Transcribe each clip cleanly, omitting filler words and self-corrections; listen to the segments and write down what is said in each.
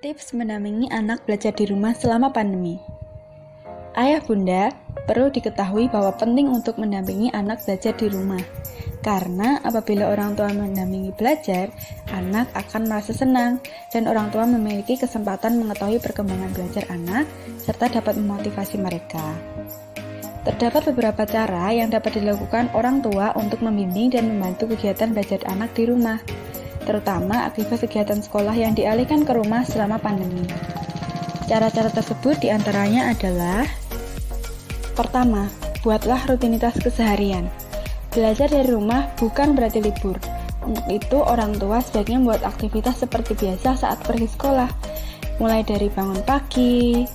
Tips mendampingi anak belajar di rumah selama pandemi. Ayah bunda, perlu diketahui bahwa penting untuk mendampingi anak belajar di rumah. Karena apabila orang tua mendampingi belajar, anak akan merasa senang dan orang tua memiliki kesempatan mengetahui perkembangan belajar anak serta dapat memotivasi mereka. Terdapat beberapa cara yang dapat dilakukan orang tua untuk membimbing dan membantu kegiatan belajar anak di rumah, terutama aktivitas kegiatan sekolah yang dialihkan ke rumah selama pandemi. Cara-cara tersebut diantaranya adalah: pertama, buatlah rutinitas keseharian. Belajar dari rumah bukan berarti libur. Untuk itu, orang tua sebaiknya membuat aktivitas seperti biasa saat pergi sekolah, mulai dari bangun pagi,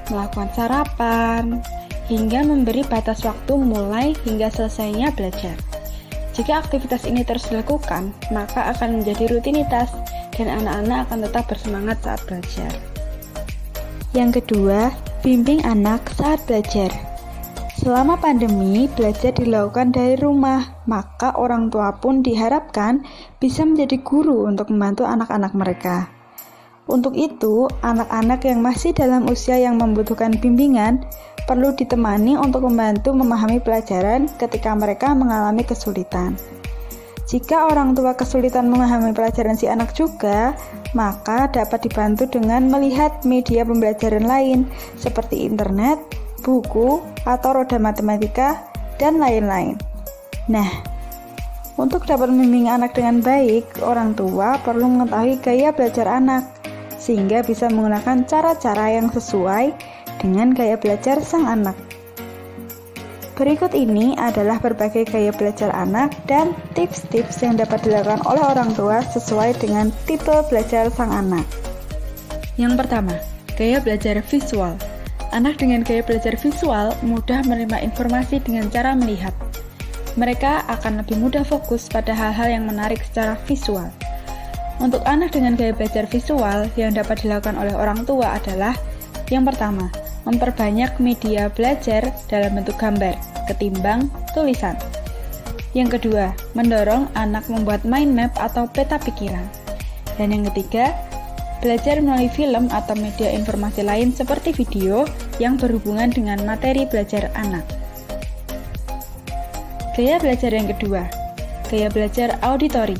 melakukan sarapan, hingga memberi batas waktu mulai hingga selesainya belajar. Jika aktivitas ini terus dilakukan, maka akan menjadi rutinitas dan anak-anak akan tetap bersemangat saat belajar. Yang kedua, bimbing anak saat belajar. Selama pandemi, belajar dilakukan dari rumah, maka orang tua pun diharapkan bisa menjadi guru untuk membantu anak-anak mereka. Untuk itu, anak-anak yang masih dalam usia yang membutuhkan bimbingan perlu ditemani untuk membantu memahami pelajaran ketika mereka mengalami kesulitan. Jika orang tua kesulitan memahami pelajaran si anak juga, maka dapat dibantu dengan melihat media pembelajaran lain seperti internet, buku, atau roda matematika, dan lain-lain. Nah, untuk dapat membimbing anak dengan baik, orang tua perlu mengetahui gaya belajar anak, sehingga bisa menggunakan cara-cara yang sesuai dengan gaya belajar sang anak. Berikut ini adalah berbagai gaya belajar anak dan tips-tips yang dapat dilakukan oleh orang tua sesuai dengan tipe belajar sang anak. Yang pertama, gaya belajar visual. Anak dengan gaya belajar visual mudah menerima informasi dengan cara melihat. Mereka akan lebih mudah fokus pada hal-hal yang menarik secara visual. Untuk anak dengan gaya belajar visual yang dapat dilakukan oleh orang tua adalah: yang pertama, memperbanyak media belajar dalam bentuk gambar ketimbang tulisan. Yang kedua, mendorong anak membuat mind map atau peta pikiran. Dan yang ketiga, belajar melalui film atau media informasi lain seperti video yang berhubungan dengan materi belajar anak. Gaya belajar yang kedua, gaya belajar auditori.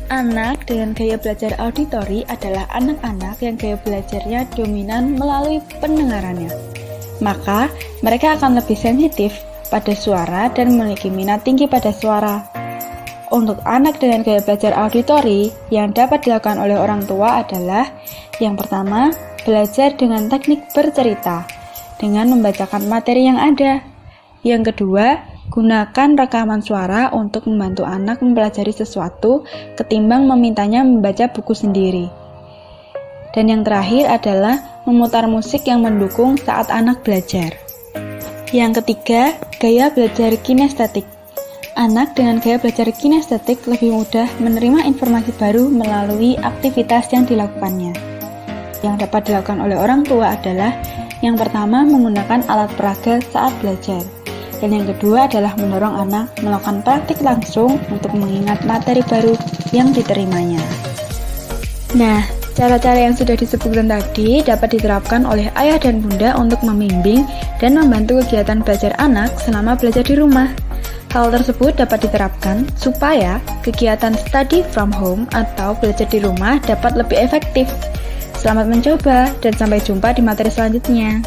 Anak dengan gaya belajar auditori adalah anak-anak yang gaya belajarnya dominan melalui pendengarannya. Maka, mereka akan lebih sensitif pada suara dan memiliki minat tinggi pada suara. Untuk anak dengan gaya belajar auditori, yang dapat dilakukan oleh orang tua adalah: yang pertama, belajar dengan teknik bercerita, dengan membacakan materi yang ada. Yang kedua, gunakan rekaman suara untuk membantu anak mempelajari sesuatu ketimbang memintanya membaca buku sendiri. Dan yang terakhir adalah memutar musik yang mendukung saat anak belajar. Yang ketiga, gaya belajar kinestetik. Anak dengan gaya belajar kinestetik lebih mudah menerima informasi baru melalui aktivitas yang dilakukannya. Yang dapat dilakukan oleh orang tua adalah: yang pertama, menggunakan alat peraga saat belajar. Dan yang kedua adalah mendorong anak melakukan praktik langsung untuk mengingat materi baru yang diterimanya. Nah, cara-cara yang sudah disebutkan tadi dapat diterapkan oleh ayah dan bunda untuk membimbing dan membantu kegiatan belajar anak selama belajar di rumah. Hal tersebut dapat diterapkan supaya kegiatan study from home atau belajar di rumah dapat lebih efektif. Selamat mencoba dan sampai jumpa di materi selanjutnya.